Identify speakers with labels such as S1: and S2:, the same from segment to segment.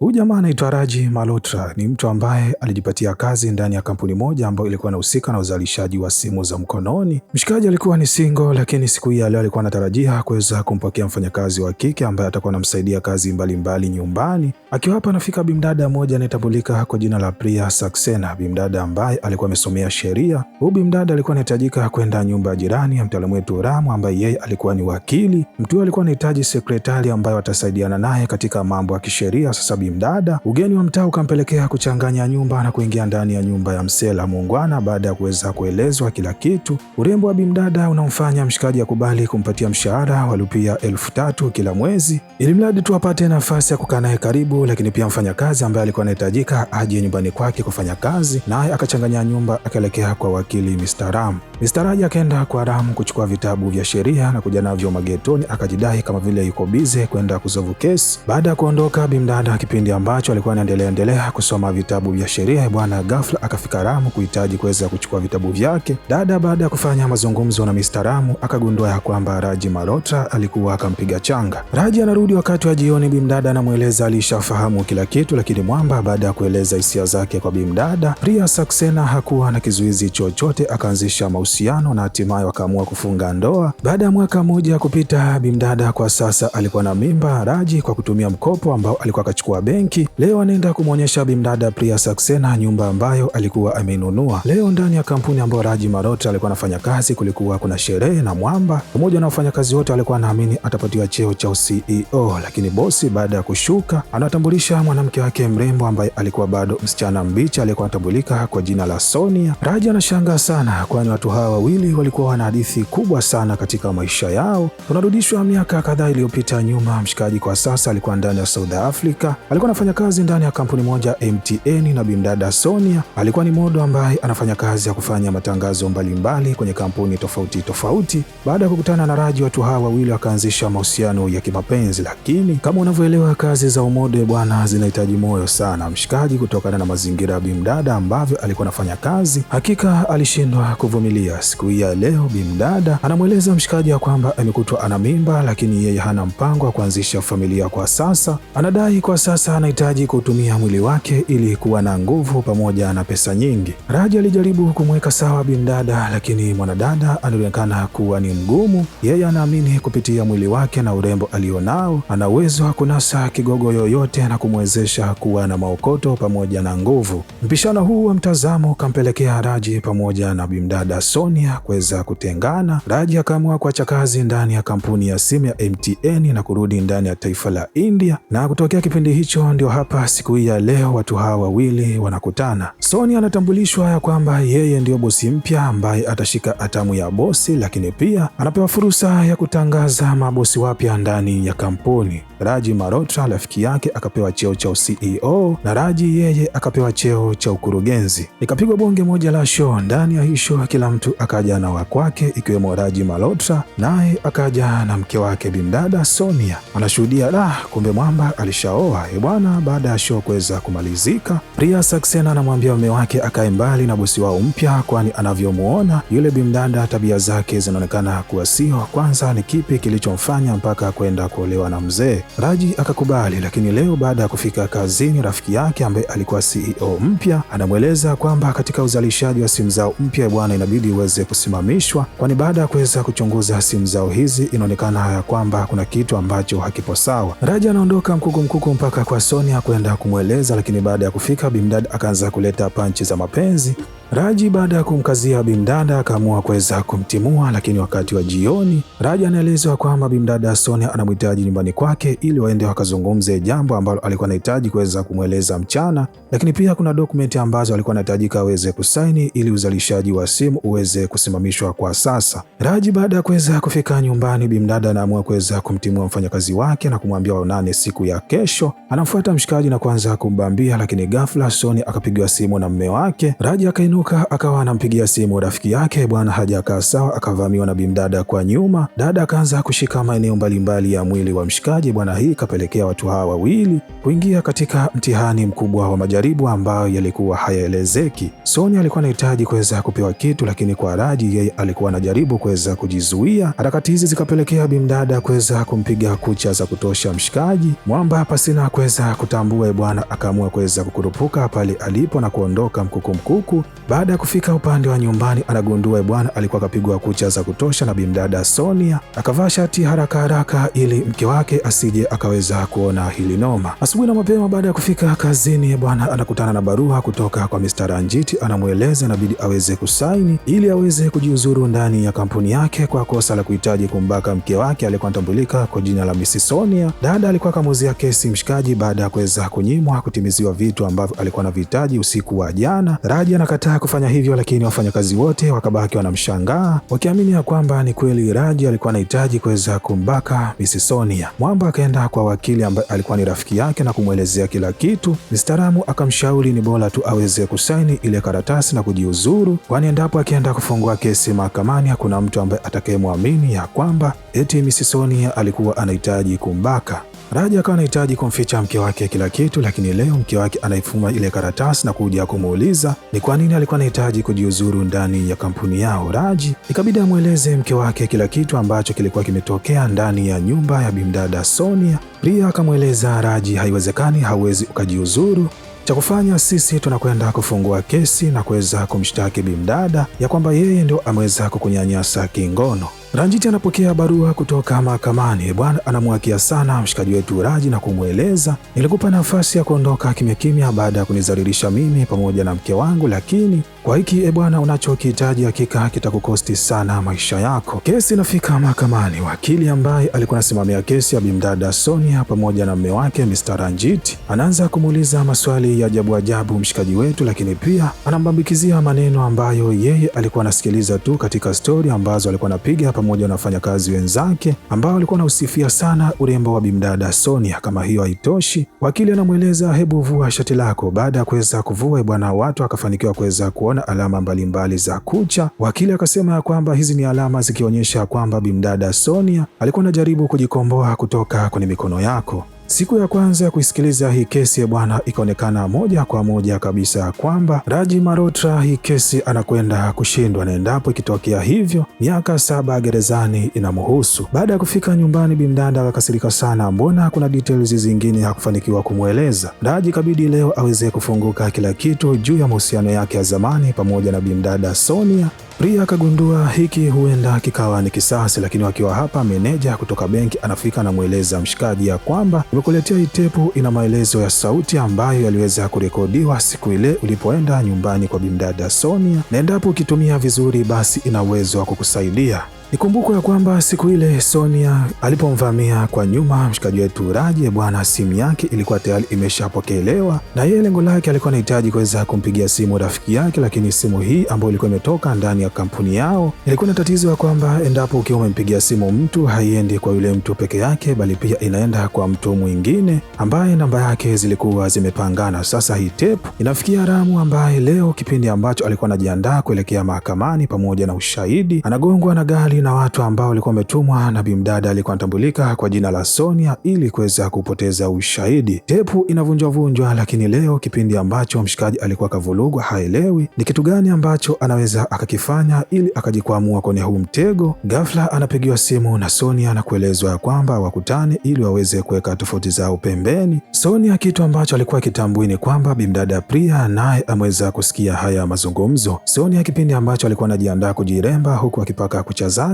S1: Huyu jamaa anaitwa Raji Malhotra, ni mtu ambaye alijipatia kazi ndani ya kampuni moja ambayo ilikuwa inahusika na uzalishaji wa simu za mkononi. Mshikaji alikuwa ni single, lakini siku hii leo alikuwa anatarajia kuweza kumpokea mfanyakazi wa kike ambaye atakuwa anamsaidia kazi mbalimbali nyumbani. Akiwa hapa anafika bimdada mmoja anayetambulika kwa jina la Priya Saxena, bimdada ambaye alikuwa amesomea sheria. Huyu bimdada alikuwa anahitajika kwenda nyumba ya jirani ya mtaalamu wetu Ramu ambaye yeye alikuwa ni wakili. Mtu huyo alikuwa anahitaji sekretari ambaye watasaidiana naye katika mambo ya kisheria. Sasa bimdada, ugeni wa mtaa ukampelekea kuchanganya nyumba na kuingia ndani ya nyumba ya msela muungwana. Baada ya kuweza kuelezwa kila kitu, urembo wa bimdada unamfanya mshikaji akubali kumpatia mshahara wa rupia 3,000 kila mwezi, ili mradi tu apate nafasi ya kukaa naye karibu. Lakini pia mfanyakazi ambaye alikuwa anahitajika aje nyumbani kwake kufanya kazi, naye akachanganya nyumba akaelekea kwa wakili Mr. Ram. Mr. Raji akaenda kwa Ram kuchukua vitabu vya sheria na kuja navyo magetoni, akajidai kama vile yuko bize kwenda kusolve case. Baada ya kuondoka bimdada, kipindi ambacho alikuwa anaendelea kusoma vitabu vya sheria bwana, ghafla akafika Ram kuhitaji kuweza kuchukua vitabu vyake. Dada baada ya kufanya mazungumzo na Mr. Ram akagundua ya kwamba Raji Malhotra alikuwa akampiga changa. Raji anarudi wakati wa jioni, bimdada anamweleza alishafahamu kila kitu, lakini mwamba baada ya kueleza hisia zake kwa bimdada, Priya Saxena hakuwa na kizuizi chochote, akaanzisha mahusiano na hatimaye wakaamua kufunga ndoa. Baada ya mwaka mmoja kupita, bimdada kwa sasa alikuwa na mimba. Raji kwa kutumia mkopo ambao alikuwa akachukua benki, leo anaenda kumwonyesha bimdada Priya Saxena nyumba ambayo alikuwa ameinunua. Leo ndani ya kampuni ambayo Raji Malhotra alikuwa anafanya kazi kulikuwa kuna sherehe, na mwamba pamoja na wafanyakazi wote walikuwa naamini atapatiwa cheo cha CEO, lakini bosi baada ya kushuka anatambulisha mwanamke wake mrembo ambaye alikuwa bado msichana mbichi aliyekuwa anatambulika kwa jina la Sonia. Raji anashangaa sana, kwani watu hawa wawili walikuwa wana hadithi kubwa sana katika maisha yao. Tunarudishwa miaka kadhaa iliyopita nyuma. Mshikaji kwa sasa alikuwa ndani ya South Africa, alikuwa anafanya kazi ndani ya kampuni moja MTN, na bimdada Sonia alikuwa ni modo ambaye anafanya kazi ya kufanya matangazo mbalimbali kwenye kampuni tofauti tofauti. Baada ya kukutana na Raji, watu hawa wawili wakaanzisha mahusiano ya kimapenzi, lakini kama unavyoelewa kazi za umode bwana zinahitaji moyo sana. Mshikaji kutokana na mazingira ya bimdada ambavyo alikuwa anafanya kazi, hakika alishindwa kuvumilia. Siku hii ya leo bimdada anamweleza mshikaji ya kwamba amekutwa ana mimba, lakini yeye hana mpango wa kuanzisha familia kwa sasa. Anadai kwa sasa anahitaji kutumia mwili wake ili kuwa na nguvu pamoja na pesa nyingi. Raji alijaribu kumweka sawa bimdada, lakini mwanadada anaonekana kuwa ni mgumu. Yeye anaamini kupitia mwili wake na urembo alionao ana uwezo wa kunasa kigogo yoyote na kumwezesha kuwa na maokoto pamoja na nguvu. Mpishano huu wa mtazamo kampelekea Raji pamoja na bimdada Sonia kuweza kutengana. Raji akaamua kuacha kazi ndani ya kampuni ya simu ya MTN na kurudi ndani ya taifa la India, na kutokea kipindi hicho ndio hapa siku hii ya leo watu hawa wawili wanakutana. Sonia anatambulishwa ya kwamba yeye ndio bosi mpya ambaye atashika hatamu ya bosi, lakini pia anapewa fursa ya kutangaza mabosi wapya ndani ya kampuni. Raji Malhotra rafiki yake akapewa cheo cha CEO na Raji yeye akapewa cheo cha ukurugenzi. Ikapigwa bonge moja la show. Ndani ya hii show kila mtu akaja na wakwake, ikiwemo Raji Malhotra naye akaja na mke wake bimdada Sonia. Anashuhudia kumbe mwamba alishaoa bwana. Baada ya show kuweza kumalizika, Priya Saxena anamwambia mume wake akae mbali na bosi wao mpya, kwani anavyomuona yule bimdada tabia zake zinaonekana kuwa sio. Kwanza ni kipi kilichomfanya mpaka kwenda kuolewa na mzee? Raji akakubali, lakini leo baada ya kufika kazini, rafiki yake ambaye alikuwa CEO mpya anamweleza kwamba katika uzalishaji wa simu zao mpya bwana inabidi uweze kusimamishwa, kwani baada ya kuweza kuchunguza simu zao hizi inaonekana ya kwamba kuna kitu ambacho hakipo sawa. Raji anaondoka mkuku mpaka kwa Sonia kwenda kumweleza, lakini baada ya kufika bimdada akaanza kuleta panchi za mapenzi. Raji baada ya kumkazia bimdada akaamua kuweza kumtimua, lakini wakati wa jioni Raji anaelezwa kwamba bimdada Sonia anamhitaji nyumbani kwake ili waende wakazungumze jambo ambalo alikuwa anahitaji kuweza kumweleza mchana, lakini pia kuna dokumenti ambazo alikuwa anahitajika aweze kusaini ili uzalishaji wa simu uweze kusimamishwa kwa sasa. Raji baada ya kuweza kufika nyumbani, bimdada anaamua kuweza kumtimua mfanyakazi wake na kumwambia waonane siku ya kesho. Anamfuata mshikaji na kuanza kumbambia, lakini ghafla Sonia akapigiwa simu na mume wake. Raji akainu Aliinuka akawa anampigia simu rafiki yake bwana, hajakaa sawa, akavamiwa na bimdada kwa nyuma. Dada akaanza kushika maeneo mbalimbali ya mwili wa mshikaji bwana. Hii kapelekea watu hawa wawili kuingia katika mtihani mkubwa wa majaribu ambayo yalikuwa hayaelezeki. Sonia alikuwa anahitaji kuweza kupewa kitu, lakini kwa Raji yeye alikuwa anajaribu kuweza kujizuia. Harakati hizi zikapelekea bimdada kuweza kumpiga kucha za kutosha mshikaji. Mwamba pasina kuweza kutambua bwana, akaamua kuweza kukurupuka pale alipo na kuondoka mkuku. Baada ya kufika upande wa nyumbani, anagundua bwana alikuwa akapigwa kucha za kutosha na bimdada Sonia. Akavaa shati haraka ili mke wake asije akaweza kuona hili noma. Asubuhi na mapema baada ya kufika kazini bwana, anakutana na barua kutoka kwa Mr. Ranjit. Anamweleza inabidi aweze kusaini ili aweze kujiuzuru ndani ya kampuni yake kwa kosa la kuhitaji kumbaka mke wake alikuwa anatambulika kwa jina la Miss Sonia. Dada alikuwa kamuzia kesi mshikaji baada ya kuweza kunyimwa kutimiziwa vitu ambavyo alikuwa anavihitaji usiku wa jana. Raji anakataa kufanya hivyo, lakini wafanyakazi wote wakabaki wanamshangaa wakiamini ya kwamba ni kweli Raji alikuwa anahitaji kuweza kumbaka Miss Sonia. Mwamba akaenda kwa wakili ambaye alikuwa ni rafiki yake na kumwelezea kila kitu. Mstaaramu akamshauri ni bora tu aweze kusaini ile karatasi na kujiuzuru, kwani endapo akienda kufungua kesi mahakamani hakuna mtu ambaye atakayemwamini ya kwamba eti Miss Sonia alikuwa anahitaji kumbaka. Raji akawa anahitaji kumficha mke wake kila kitu, lakini leo mke wake anaifuma ile karatasi na kuja kumuuliza ni kwa nini alikuwa anahitaji kujiuzuru ndani ya kampuni yao. Raji ikabidi amweleze mke wake kila kitu ambacho kilikuwa kimetokea ndani ya nyumba ya bimdada Sonia. Pia akamweleza Raji, haiwezekani, hauwezi ukajiuzuru. Cha kufanya sisi tunakwenda kufungua kesi na kuweza kumshtaki bimdada ya kwamba yeye ndio ameweza kukunyanyasa kingono. Ranjit anapokea barua kutoka mahakamani bwana, anamwakia sana mshikaji wetu Raji na kumweleza, nilikupa nafasi ya kuondoka kimya kimya baada ya kunizalilisha mimi pamoja na mke wangu, lakini kwa hiki bwana unachokihitaji hakika kitakukosti sana maisha yako. Kesi inafika mahakamani. Wakili ambaye alikuwa anasimamia kesi ya bimdada Sonia pamoja na mume wake Mr. Ranjit anaanza kumuuliza maswali ya ajabu mshikaji wetu, lakini pia anambambikizia maneno ambayo yeye alikuwa anasikiliza tu katika stori ambazo alikuwa anapiga pamoja na wafanyakazi wenzake ambao walikuwa wanausifia sana urembo wa bimdada Sonia. Kama hiyo haitoshi, wakili anamweleza hebu vua shati lako. Baada ya kuweza kuvua bwana, watu akafanikiwa kuweza kuona alama mbalimbali za kucha. Wakili akasema ya kwamba hizi ni alama zikionyesha kwamba bimdada Sonia alikuwa anajaribu kujikomboa kutoka kwenye mikono yako. Siku ya kwanza ya kuisikiliza hii kesi bwana, ikaonekana moja kwa moja kabisa kwamba Raji Malhotra hii kesi anakwenda kushindwa, na endapo ikitokea hivyo miaka 7 gerezani inamhusu. Baada ya kufika nyumbani, bimdada akakasirika sana, mbona kuna details zingine hakufanikiwa kumweleza. Raji kabidi leo aweze kufunguka kila kitu juu ya mahusiano yake ya zamani pamoja na bimdada Sonia. Pia akagundua hiki huenda kikawa ni kisasi, lakini wakiwa hapa meneja kutoka benki anafika na mweleza mshikaji ya kwamba nimekuletea hii tepu, ina maelezo ya sauti ambayo yaliweza kurekodiwa siku ile ulipoenda nyumbani kwa bimdada Sonia, na endapo ukitumia vizuri basi ina uwezo wa kukusaidia. Nikumbuko ya kwamba siku ile Sonia alipomvamia kwa nyuma mshikaji wetu Raji bwana, simu yake ilikuwa tayari imeshapokelewa, na yeye lengo lake alikuwa anahitaji kuweza kumpigia simu rafiki yake, lakini simu hii ambayo ilikuwa imetoka ndani ya kampuni yao ilikuwa na tatizo ya kwamba endapo ukiwa umempigia simu mtu haiendi kwa yule mtu peke yake, bali pia inaenda kwa mtu mwingine ambaye namba yake zilikuwa zimepangana. Sasa hii tape inafikia Ramu ambaye leo kipindi ambacho alikuwa anajiandaa kuelekea mahakamani pamoja na ushahidi, anagongwa na gari na watu ambao walikuwa wametumwa na bimdada alikuwa anatambulika kwa jina la Sonia ili kuweza kupoteza ushahidi. Tepu inavunjwa, lakini leo kipindi ambacho mshikaji alikuwa kavulugwa, haelewi ni kitu gani ambacho anaweza akakifanya ili akajikwamua kwenye huu mtego. Ghafla anapigiwa simu na Sonia na kuelezwa ya kwamba wakutane ili waweze kuweka tofauti zao pembeni. Sonia kitu ambacho alikuwa kitambui ni kwamba bimdada Priya naye ameweza kusikia haya mazungumzo. Sonia kipindi ambacho alikuwa anajiandaa kujiremba huku akipaka kucha zake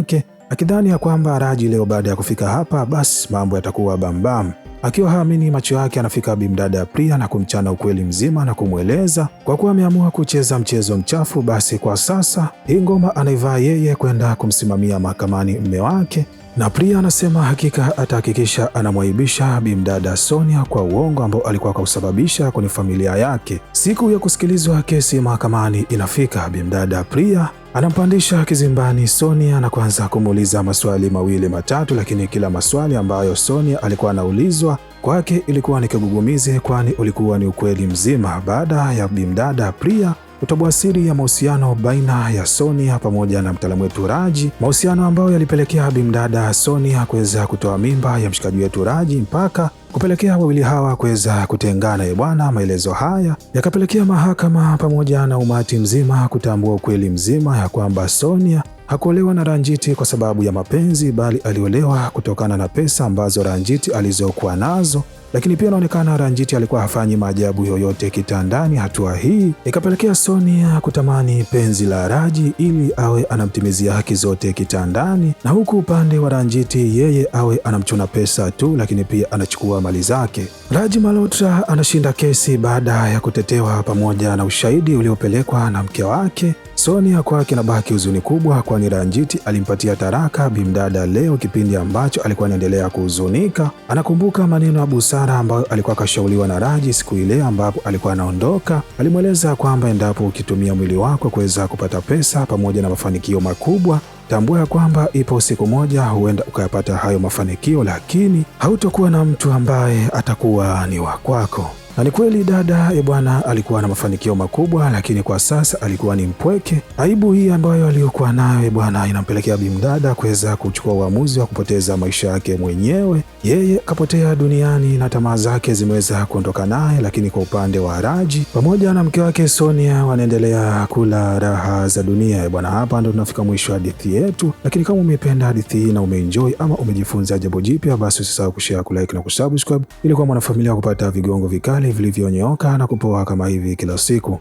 S1: akidhani ya kwamba Raji leo baada ya kufika hapa basi mambo yatakuwa bambam. Akiwa haamini macho yake, anafika bimdada Priya na kumchana ukweli mzima na kumweleza kwa kuwa ameamua kucheza mchezo mchafu, basi kwa sasa hii ngoma anaivaa yeye kwenda kumsimamia mahakamani mume wake. Na Priya anasema hakika atahakikisha anamwaibisha bimdada Sonia kwa uongo ambao alikuwa kausababisha kwenye familia yake. Siku ya kusikilizwa kesi mahakamani inafika. Bimdada Priya anampandisha kizimbani Sonia na kuanza kumuuliza maswali mawili matatu, lakini kila maswali ambayo Sonia alikuwa anaulizwa kwake ilikuwa ni kigugumizi, kwani ulikuwa ni ukweli mzima. Baada ya bimdada Priya kutoboa siri ya mahusiano baina ya Sonia pamoja na mtaalamu wetu Raji, mahusiano ambayo yalipelekea bimdada Sonia kuweza kutoa mimba ya mshikaji wetu Raji mpaka kupelekea wawili hawa kuweza kutengana. Bwana, maelezo haya yakapelekea mahakama pamoja na umati mzima kutambua ukweli mzima ya kwamba Sonia hakuolewa na Ranjiti kwa sababu ya mapenzi, bali aliolewa kutokana na pesa ambazo Ranjiti alizokuwa nazo. Lakini pia inaonekana Ranjiti alikuwa hafanyi maajabu yoyote kitandani. Hatua hii ikapelekea Sonia kutamani penzi la Raji ili awe anamtimizia haki zote kitandani, na huku upande wa Ranjiti yeye awe anamchuna pesa tu, lakini pia anachukua mali zake. Raji Malhotra anashinda kesi baada ya kutetewa pamoja na ushahidi uliopelekwa na mke wake. Sonia kwake inabaki huzuni kubwa, kwani Ranjiti alimpatia taraka bimdada leo kipindi ambacho alikuwa anaendelea kuhuzunika. Anakumbuka maneno ya busara ambayo alikuwa akashauriwa na Raji siku ile ambapo alikuwa anaondoka. Alimweleza kwamba endapo ukitumia mwili wako kuweza kupata pesa pamoja na mafanikio makubwa, tambua ya kwamba ipo siku moja huenda ukayapata hayo mafanikio, lakini hautakuwa na mtu ambaye atakuwa ni wa kwako. Na ni kweli dada bwana alikuwa na mafanikio makubwa, lakini kwa sasa alikuwa ni mpweke. Aibu hii ambayo aliyokuwa nayo bwana inampelekea bimdada kuweza kuchukua uamuzi wa kupoteza maisha yake mwenyewe. Yeye kapotea duniani na tamaa zake zimeweza kuondoka naye, lakini kwa upande wa Raji pamoja na mke wake Sonia wanaendelea kula raha za dunia bwana. Hapa ndo tunafika mwisho wa hadithi yetu, lakini kama umependa hadithi hii na umeenjoy ama umejifunza jambo jipya, basi usisahau kushare, kulike na kusubscribe ili kwa mwanafamilia kupata vigongo vikali vilivyonyooka na kupoa kama hivi kila siku.